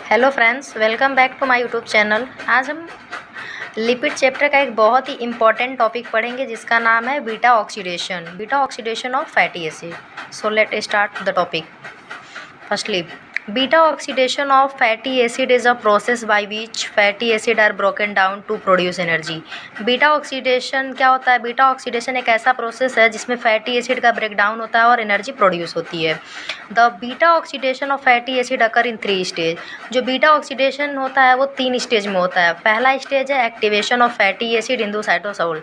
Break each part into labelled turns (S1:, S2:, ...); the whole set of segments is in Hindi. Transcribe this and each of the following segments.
S1: Hello friends, welcome back to my YouTube channel. आज हम लिपिड चैप्टर का एक बहुत ही इम्पॉर्टेंट टॉपिक पढ़ेंगे जिसका नाम है beta oxidation of fatty acid. So let start the topic. Firstly, beta oxidation of fatty acid is a process by which fatty acid are broken down to produce energy. Beta oxidation क्या होता है? बीटा ऑक्सीडेशन एक ऐसा प्रोसेस है जिसमें फैटी एसिड का ब्रेक डाउन होता है और एनर्जी प्रोड्यूस होती है। The beta oxidation of fatty acid occur in 3 stage. जो बीटा ऑक्सीडेशन होता है वो 3 स्टेज में होता है। पहला स्टेज है activation of fatty acid in the cytosol.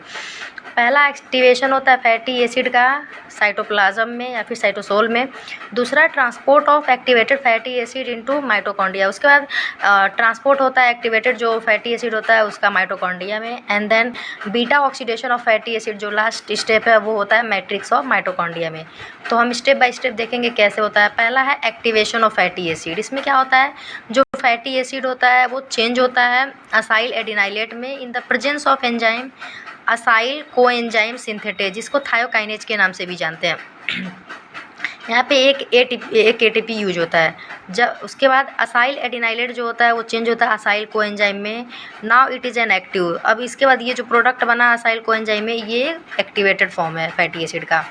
S1: पहला एक्टिवेशन होता है फैटी एसिड का साइटोप्लाज्म में या फिर साइटोसोल में। दूसरा transport of activated fatty acid into mitochondria. उसके बाद ट्रांसपोर्ट होता है एक्टिवेटेड जो फैटी एसिड होता है उसका माइटोकॉन्ड्रिया में। And then beta oxidation of fatty acid जो लास्ट स्टेप है वो होता है मैट्रिक्स ऑफ माइटोकॉन्ड्रिया में। तो हम स्टेप बाय स्टेप देखेंगे कैसे होता है। पहला है एक्टिवेशन ऑफ फैटी एसिड। इसमें क्या होता है, जो फैटी एसिड होता है वो चेंज होता है असाइल एडिनाइलेट में in the presence of enzyme acyl coenzyme synthetase, जिसको थायोकाइनेज के नाम से भी जानते हैं। यहाँ पे एक एटीपी यूज होता है। जब उसके बाद असाइल एडिनाइलेट जो होता है वो चेंज होता है असाइल कोएंजाइम में। Now it is an active. अब इसके बाद ये जो प्रोडक्ट बना असाइल कोएंजाइम में ये एक्टिवेटेड फॉर्म है फैटी एसिड का।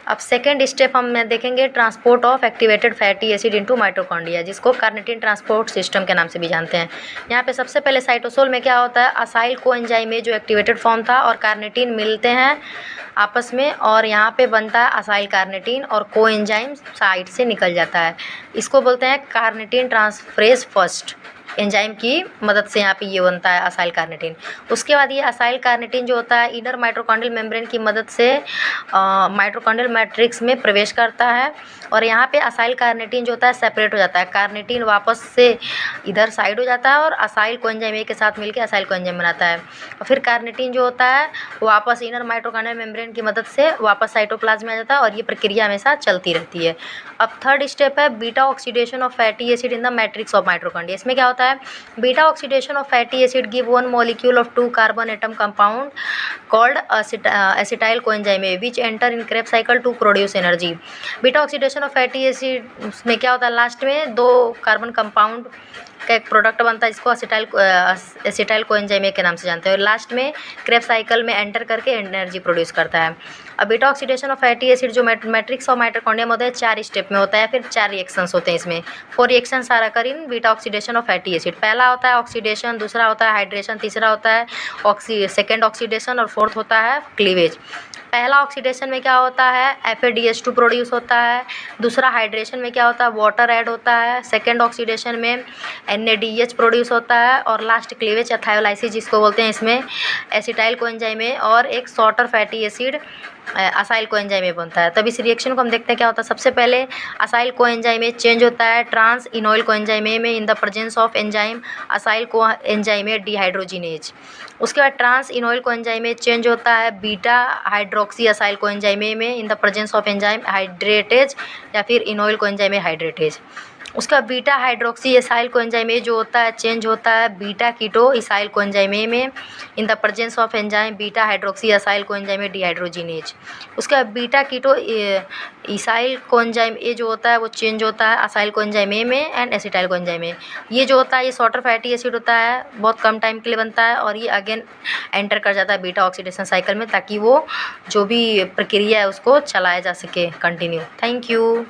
S1: अब सेकेंड स्टेप हम देखेंगे transport of activated fatty acid into mitochondria, जिसको कार्निटिन ट्रांसपोर्ट सिस्टम के नाम से भी जानते हैं। यहाँ पे सबसे पहले साइटोसोल में क्या होता है, असाइल कोएंजाइम में जो एक्टिवेटेड फॉर्म था और कार्निटिन मिलते हैं आपस में और यहाँ पे बनता है असाइल कार्निटिन और कोएंजाइम साइड से निकल जाता है। इसको बोलते हैं कार्निटिन ट्रांसफरेज फर्स्ट। एंजाइम की मदद से यहाँ पे ये बनता है असाइल कार्निटिन। उसके बाद ये असाइल कार्निटिन जो होता है इनर माइटोकॉन्ड्रियल मेम्ब्रेन की मदद से माइटोकॉन्ड्रियल मैट्रिक्स में प्रवेश करता है और यहाँ पे असाइल कार्निटिन जो होता है सेपरेट हो जाता है। कार्निटिन वापस से इधर साइड हो जाता है और असाइल कोएंजाइम ए के साथ मिलकर असाइल कोएंजाइम बनाता है और फिर कार्निटिन जो होता है वापस इनर माइटोकॉन्ड्रियल मेम्ब्रेन की मदद से वापस साइटोप्लाज्म में आ जाता है और ये प्रक्रिया हमेशा चलती रहती है। अब थर्ड स्टेप है beta oxidation of fatty acid in the matrix of mitochondria. इसमें क्या होता है, beta oxidation of fatty acid give one molecule of 2 carbon atom compound called acetyl coenzyme A which enter in Krebs cycle to produce energy. Beta oxidation of fatty acid में क्या होता है, लास्ट में 2 कार्बन कंपाउंड का एक प्रोडक्ट बनता है, इसको एसिटाइल कोएंजाइम ए के नाम से जानते हैं और लास्ट में क्रेब्स साइकिल में एंटर करके एनर्जी प्रोड्यूस करता है। अब beta oxidation of fatty acid जो मैट्रिक्स ऑफ माइटोकॉन्ड्रिया में होता है 4 स्टेप में होता है, फिर 4 रिएक्शंस होते हैं इसमें। 4 reactions are occur in beta oxidation of fatty acid. पहला होता है ऑक्सीडेशन, दूसरा होता है हाइड्रेशन, तीसरा होता है सेकेंड ऑक्सीडेशन और फोर्थ होता है क्लीवेज। पहला ऑक्सीडेशन में क्या होता है, FADH2 प्रोड्यूस होता है। दूसरा हाइड्रेशन में क्या होता है, वाटर ऐड होता है। सेकेंड ऑक्सीडेशन में NADH प्रोड्यूस होता है और लास्ट क्लीवेज या थायोलाइसिस जिसको बोलते हैं, इसमें एसिटाइल कोएंजाइम में और एक shorter fatty acid acyl coenzyme में बनता है। तब इस रिएक्शन को हम देखते हैं क्या होता है। सबसे पहले असाइल कोएंजाइम में चेंज होता है ट्रांस इनोइल कोएंजाइम में in the presence of enzyme acyl coenzyme dehydrogenase. उसके बाद ट्रांस इनोइल कोएंजाइम में चेंज होता है बीटा हाइड्रोक्सी असाइल कोएंजाइम में in the presence of enzyme hydratase या फिर इनोइल कोएंजाइम हाइड्रेटेज। उसका बीटा हाइड्रोक्सी इसाइल कोएंजाइम जो होता है चेंज होता है बीटा कीटो इसाइल कोएंजाइम में in the presence of enzyme beta hydroxy acyl coenzyme dehydrogenase. उसका बीटा कीटो इसाइल कोएंजाइम ए जो होता है वो चेंज होता है असाइल कोएंजाइम में एंड एसिटाइल कोएंजाइम में। ये जो होता है ये शॉर्टर फैटी एसिड होता है, बहुत कम टाइम के लिए बनता है और ये अगेन एंटर कर जाता है बीटा ऑक्सीडेशन साइकिल में ताकि वो जो भी प्रक्रिया है उसको चलाया जा सके कंटिन्यू। Thank you.